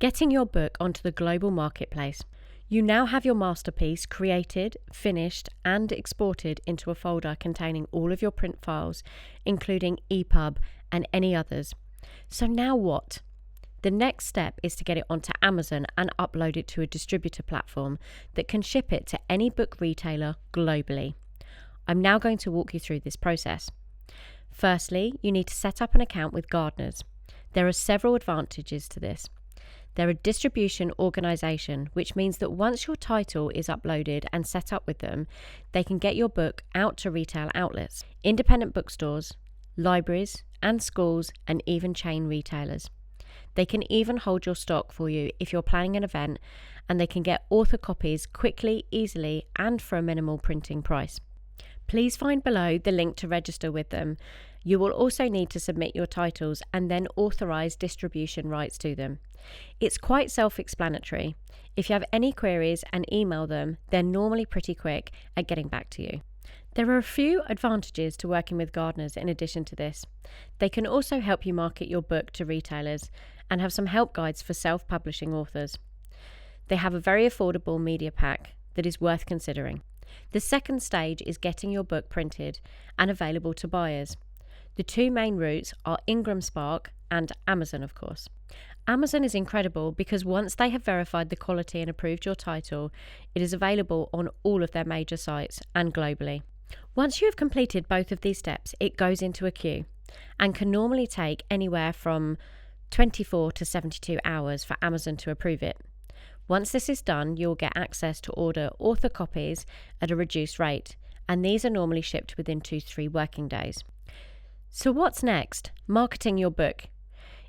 Getting your book onto the global marketplace. You now have your masterpiece created, finished, and exported into a folder containing all of your print files, including EPUB and any others. So now what? The next step is to get it onto Amazon and upload it to a distributor platform that can ship it to any book retailer globally. I'm now going to walk you through this process. Firstly, you need to set up an account with Gardeners. There are several advantages to this. They're a distribution organisation, which means that once your title is uploaded and set up with them, they can get your book out to retail outlets, independent bookstores, libraries and schools, and even chain retailers. They can even hold your stock for you if you're planning an event, and they can get author copies quickly, easily, and for a minimal printing price. Please find below the link to register with them. You will also need to submit your titles and then authorise distribution rights to them. It's quite self-explanatory. If you have any queries and email them, they're normally pretty quick at getting back to you. There are a few advantages to working with Gardeners in addition to this. They can also help you market your book to retailers and have some help guides for self-publishing authors. They have a very affordable media pack that is worth considering. The second stage is getting your book printed and available to buyers. The two main routes are Ingram Spark and Amazon, of course. Amazon is incredible because once they have verified the quality and approved your title, it is available on all of their major sites and globally. Once you have completed both of these steps, it goes into a queue and can normally take anywhere from 24 to 72 hours for Amazon to approve it. Once this is done, you'll get access to order author copies at a reduced rate, and these are normally shipped within 2 to 3 working days. So what's next? Marketing your book.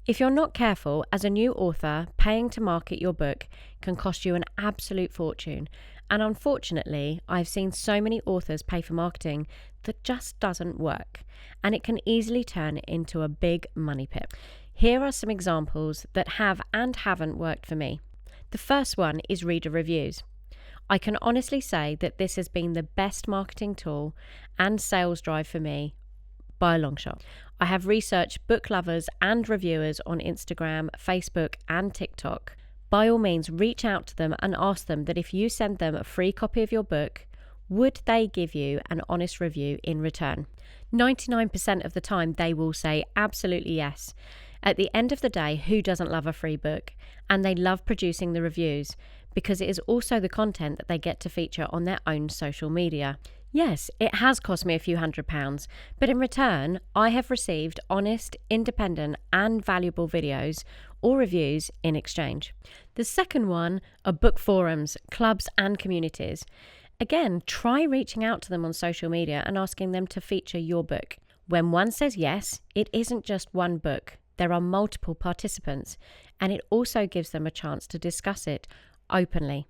If you're not careful, as a new author, paying to market your book can cost you an absolute fortune. And unfortunately, I've seen so many authors pay for marketing that just doesn't work, and it can easily turn into a big money pit. Here are some examples that have and haven't worked for me. The first one is reader reviews. I can honestly say that this has been the best marketing tool and sales drive for me by a long shot. I have researched book lovers and reviewers on Instagram, Facebook, and TikTok. By all means, reach out to them and ask them that if you send them a free copy of your book, would they give you an honest review in return? 99% of the time, they will say absolutely yes. At the end of the day, who doesn't love a free book? And they love producing the reviews because it is also the content that they get to feature on their own social media. Yes, it has cost me a few £100s, but in return, I have received honest, independent, and valuable videos or reviews in exchange. The second one are book forums, clubs, and communities. Again, try reaching out to them on social media and asking them to feature your book. When one says yes, it isn't just one book. There are multiple participants, and it also gives them a chance to discuss it openly.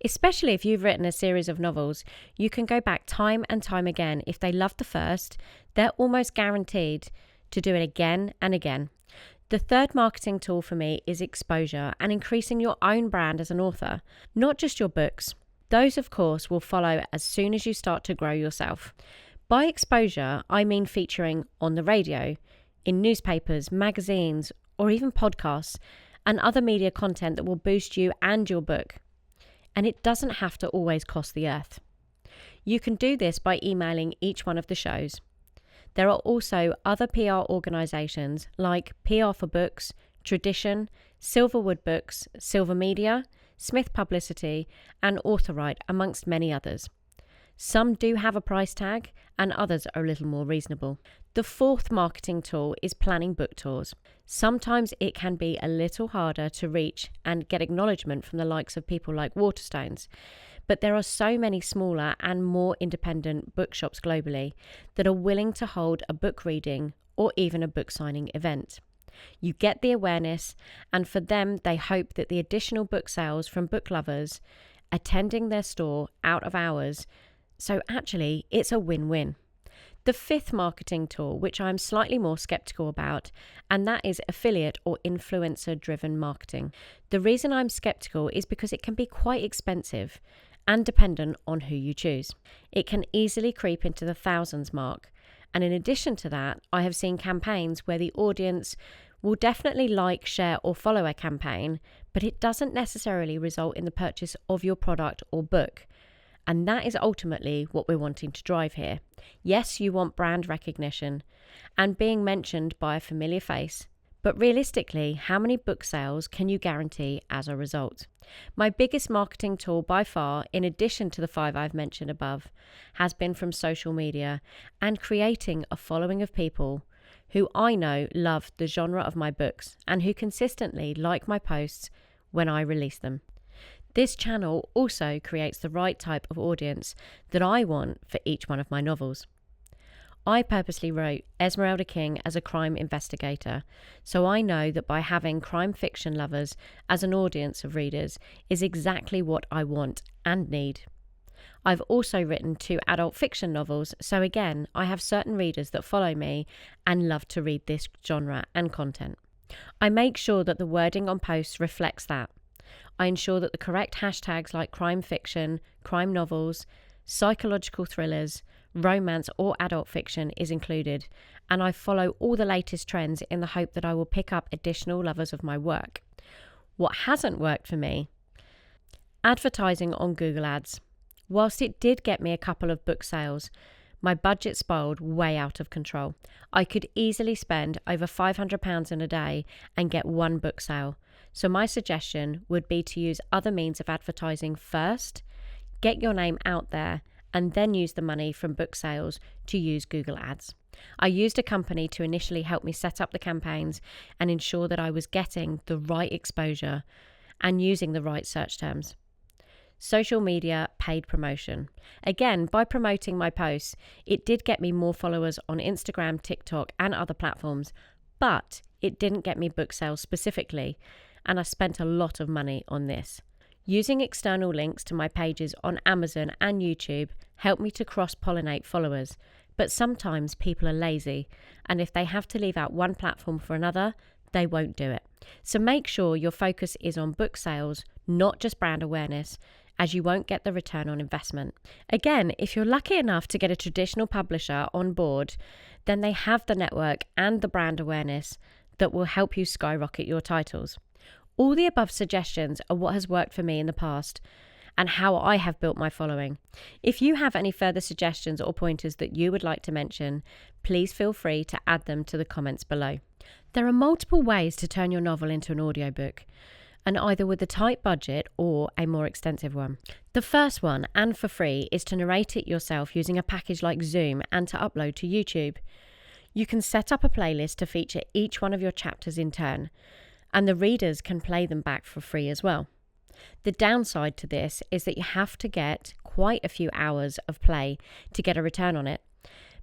Especially if you've written a series of novels, you can go back time and time again. If they loved the first, they're almost guaranteed to do it again and again. The third marketing tool for me is exposure and increasing your own brand as an author, not just your books. Those, of course, will follow as soon as you start to grow yourself. By exposure, I mean featuring on the radio, in newspapers, magazines, or even podcasts, and other media content that will boost you and your book. And it doesn't have to always cost the earth. You can do this by emailing each one of the shows. There are also other PR organisations like PR for Books, Tradition, Silverwood Books, Silver Media, Smith Publicity, and AuthorWrite, amongst many others. Some do have a price tag, and others are a little more reasonable. The fourth marketing tool is planning book tours. Sometimes it can be a little harder to reach and get acknowledgement from the likes of people like Waterstones, but there are so many smaller and more independent bookshops globally that are willing to hold a book reading or even a book signing event. You get the awareness, and for them, they hope that the additional book sales from book lovers attending their store out of hours. So actually, it's a win-win. The fifth marketing tool, which I'm slightly more skeptical about, and that is affiliate or influencer-driven marketing. The reason I'm skeptical is because it can be quite expensive and dependent on who you choose. It can easily creep into the thousands mark. And in addition to that, I have seen campaigns where the audience will definitely like, share, or follow a campaign, but it doesn't necessarily result in the purchase of your product or book. And that is ultimately what we're wanting to drive here. Yes, you want brand recognition and being mentioned by a familiar face, but realistically, how many book sales can you guarantee as a result? My biggest marketing tool by far, in addition to the 5 I've mentioned above, has been from social media and creating a following of people who I know love the genre of my books and who consistently like my posts when I release them. This channel also creates the right type of audience that I want for each one of my novels. I purposely wrote Esmeralda King as a crime investigator, so I know that by having crime fiction lovers as an audience of readers is exactly what I want and need. I've also written 2 adult fiction novels, so again, I have certain readers that follow me and love to read this genre and content. I make sure that the wording on posts reflects that. I ensure that the correct hashtags like crime fiction, crime novels, psychological thrillers, romance or adult fiction is included, and I follow all the latest trends in the hope that I will pick up additional lovers of my work. What hasn't worked for me? Advertising on Google Ads. Whilst it did get me a couple of book sales, my budget spiraled way out of control. I could easily spend over £500 in a day and get 1 book sale. So my suggestion would be to use other means of advertising first, get your name out there, and then use the money from book sales to use Google Ads. I used a company to initially help me set up the campaigns and ensure that I was getting the right exposure and using the right search terms. Social media paid promotion. Again, by promoting my posts, it did get me more followers on Instagram, TikTok, and other platforms, but it didn't get me book sales specifically, and I spent a lot of money on this. Using external links to my pages on Amazon and YouTube helped me to cross-pollinate followers, but sometimes people are lazy, and if they have to leave out one platform for another, they won't do it. So make sure your focus is on book sales, not just brand awareness, as you won't get the return on investment. Again, if you're lucky enough to get a traditional publisher on board, then they have the network and the brand awareness that will help you skyrocket your titles. All the above suggestions are what has worked for me in the past and how I have built my following. If you have any further suggestions or pointers that you would like to mention, please feel free to add them to the comments below. There are multiple ways to turn your novel into an audiobook, and either with a tight budget or a more extensive one. The first one, and for free, is to narrate it yourself using a package like Zoom and to upload to YouTube. You can set up a playlist to feature each one of your chapters in turn, and the readers can play them back for free as well. The downside to this is that you have to get quite a few hours of play to get a return on it,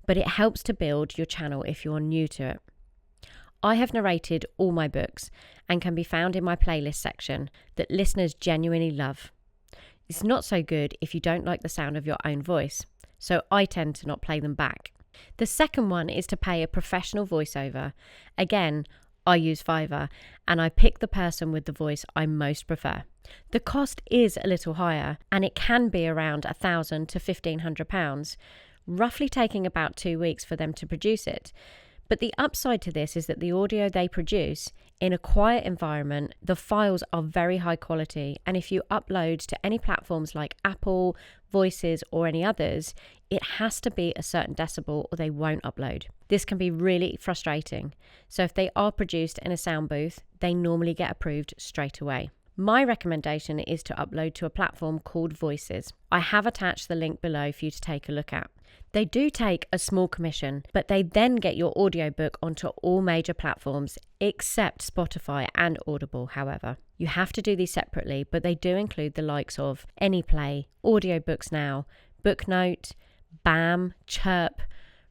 but it helps to build your channel if you're new to it. I have narrated all my books and can be found in my playlist section that listeners genuinely love. It's not so good if you don't like the sound of your own voice, so I tend to not play them back. The second one is to pay a professional voiceover. Again, I use Fiverr and I pick the person with the voice I most prefer. The cost is a little higher and it can be around £1,000 to £1,500, roughly taking about 2 weeks for them to produce it. But the upside to this is that the audio they produce in a quiet environment, the files are very high quality, and if you upload to any platforms like Apple, Voices or any others, it has to be a certain decibel or they won't upload. This can be really frustrating. So if they are produced in a sound booth, they normally get approved straight away. My recommendation is to upload to a platform called Voices. I have attached the link below for you to take a look at. They do take a small commission, but they then get your audiobook onto all major platforms except Spotify and Audible, however. You have to do these separately, but they do include the likes of AnyPlay, Audiobooks Now, Booknote, BAM, Chirp,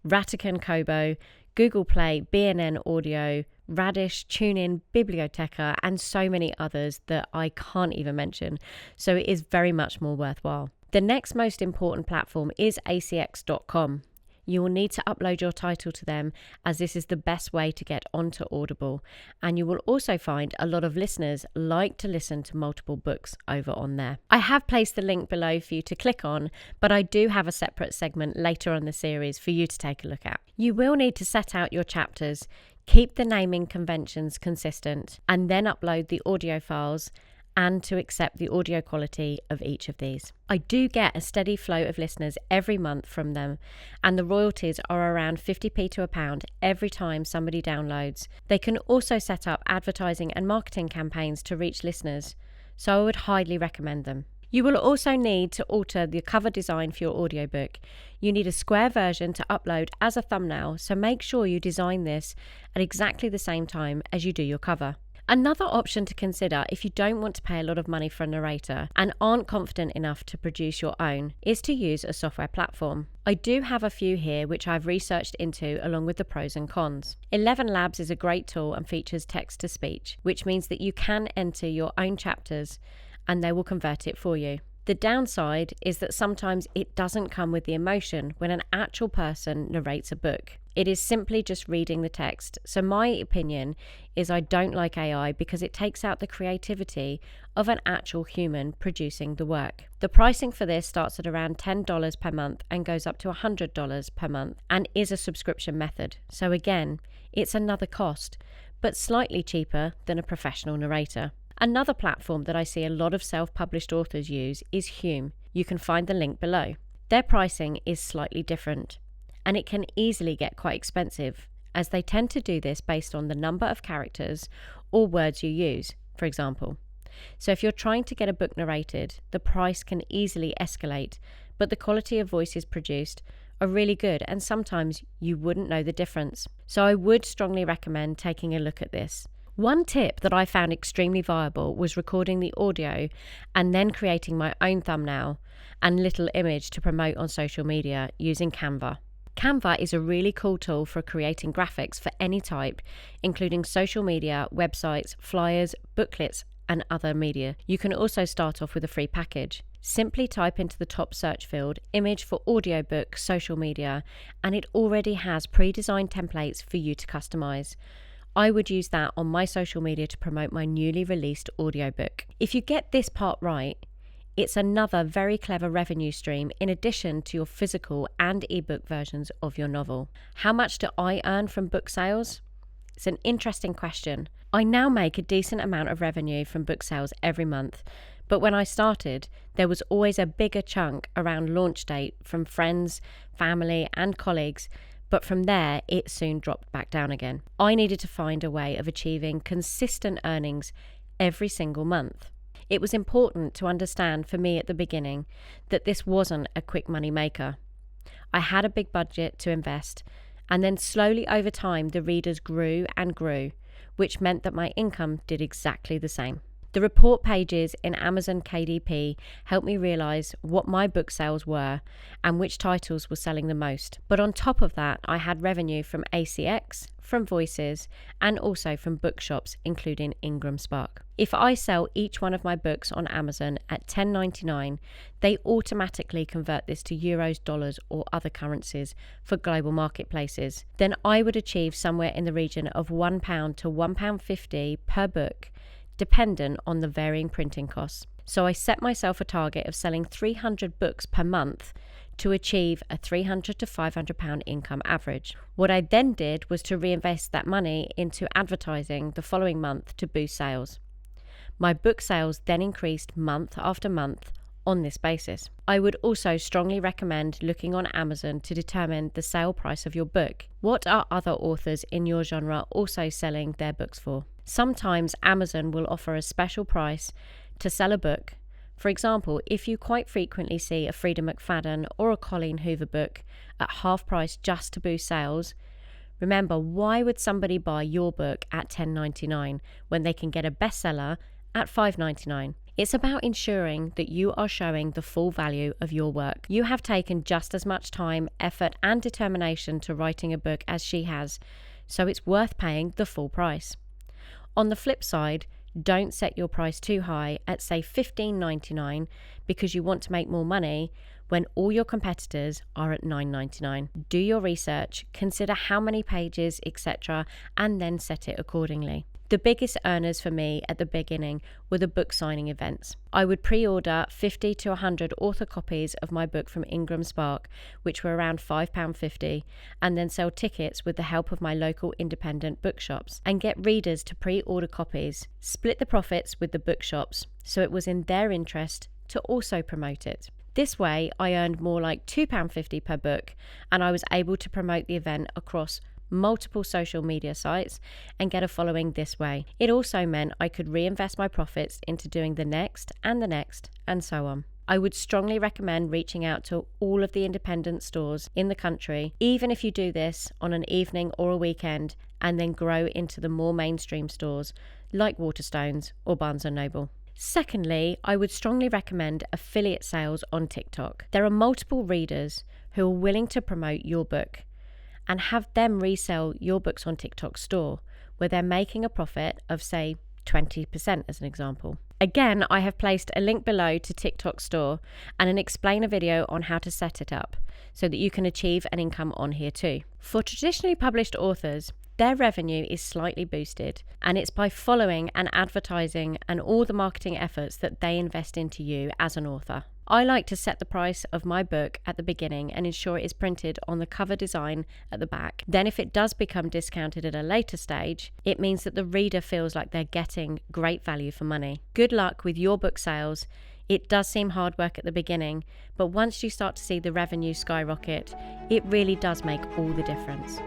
Ratican Kobo, Google Play, BNN Audio, Radish, TuneIn, Biblioteca, and so many others that I can't even mention, so it is very much more worthwhile. The next most important platform is acx.com. You will need to upload your title to them, as this is the best way to get onto Audible, and you will also find a lot of listeners like to listen to multiple books over on there. I have placed the link below for you to click on, but I do have a separate segment later on the series for you to take a look at. You will need to set out your chapters, Keep the naming conventions consistent and then upload the audio files and to accept the audio quality of each of these. I do get a steady flow of listeners every month from them, and the royalties are around 50p to £1 every time somebody downloads. They can also set up advertising and marketing campaigns to reach listeners, so I would highly recommend them. You will also need to alter the cover design for your audiobook. You need a square version to upload as a thumbnail, so make sure you design this at exactly the same time as you do your cover. Another option to consider if you don't want to pay a lot of money for a narrator and aren't confident enough to produce your own is to use a software platform. I do have a few here which I've researched into along with the pros and cons. 11 Labs is a great tool and features text to speech, which means that you can enter your own chapters and they will convert it for you. The downside is that sometimes it doesn't come with the emotion when an actual person narrates a book. It is simply just reading the text. So my opinion is I don't like AI because it takes out the creativity of an actual human producing the work. The pricing for this starts at around $10 per month and goes up to $100 per month and is a subscription method. So again, it's another cost, but slightly cheaper than a professional narrator. Another platform that I see a lot of self-published authors use is Hume. You can find the link below. Their pricing is slightly different, and it can easily get quite expensive, as they tend to do this based on the number of characters or words you use, for example. So if you're trying to get a book narrated, the price can easily escalate, but the quality of voices produced are really good, and sometimes you wouldn't know the difference. So I would strongly recommend taking a look at this. One tip that I found extremely viable was recording the audio and then creating my own thumbnail and little image to promote on social media using Canva. Canva is a really cool tool for creating graphics for any type, including social media, websites, flyers, booklets, and other media. You can also start off with a free package. Simply type into the top search field, image for audiobook, social media, and it already has pre-designed templates for you to customize. I would use that on my social media to promote my newly released audiobook. If you get this part right, it's another very clever revenue stream in addition to your physical and ebook versions of your novel. How much do I earn from book sales? It's an interesting question. I now make a decent amount of revenue from book sales every month, but when I started, there was always a bigger chunk around launch date from friends, family, and colleagues. But from there, it soon dropped back down again. I needed to find a way of achieving consistent earnings every single month. It was important to understand for me at the beginning that this wasn't a quick money maker. I had a big budget to invest, and then slowly over time, the readers grew and grew, which meant that my income did exactly the same. The report pages in Amazon KDP helped me realize what my book sales were and which titles were selling the most. But on top of that, I had revenue from ACX, from Voices, and also from bookshops, including Ingram Spark. If I sell each one of my books on Amazon at $10.99, they automatically convert this to euros, dollars, or other currencies for global marketplaces. Then I would achieve somewhere in the region of £1 to £1.50 per book, dependent on the varying printing costs. So I set myself a target of selling 300 books per month to achieve a £300 to £500 income average. What I then did was to reinvest that money into advertising the following month to boost sales. My book sales then increased month after month on this basis. I would also strongly recommend looking on Amazon to determine the sale price of your book. What are other authors in your genre also selling their books for? Sometimes Amazon will offer a special price to sell a book. For example, if you quite frequently see a Frida McFadden or a Colleen Hoover book at half price just to boost sales, remember, why would somebody buy your book at $10.99 when they can get a bestseller at $5.99? It's about ensuring that you are showing the full value of your work. You have taken just as much time, effort, and determination to writing a book as she has, so it's worth paying the full price. On the flip side, don't set your price too high at, say, $15.99 because you want to make more money when all your competitors are at $9.99. Do your research, consider how many pages, etc., and then set it accordingly. The biggest earners for me at the beginning were the book signing events. I would pre-order 50 to 100 author copies of my book from Ingram Spark, which were around £5.50, and then sell tickets with the help of my local independent bookshops and get readers to pre-order copies, split the profits with the bookshops, so it was in their interest to also promote it. This way, I earned more like £2.50 per book, and I was able to promote the event across multiple social media sites and get a following this way. It also meant I could reinvest my profits into doing the next, and so on. I would strongly recommend reaching out to all of the independent stores in the country, even if you do this on an evening or a weekend, and then grow into the more mainstream stores like Waterstones or Barnes & Noble. Secondly, I would strongly recommend affiliate sales on TikTok. There are multiple readers who are willing to promote your book and have them resell your books on TikTok store, where they're making a profit of, say, 20% as an example. Again, I have placed a link below to TikTok store and an explainer video on how to set it up so that you can achieve an income on here too. For traditionally published authors, their revenue is slightly boosted, and it's by following and advertising and all the marketing efforts that they invest into you as an author. I like to set the price of my book at the beginning and ensure it is printed on the cover design at the back. Then if it does become discounted at a later stage, it means that the reader feels like they're getting great value for money. Good luck with your book sales. It does seem hard work at the beginning, but once you start to see the revenue skyrocket, it really does make all the difference.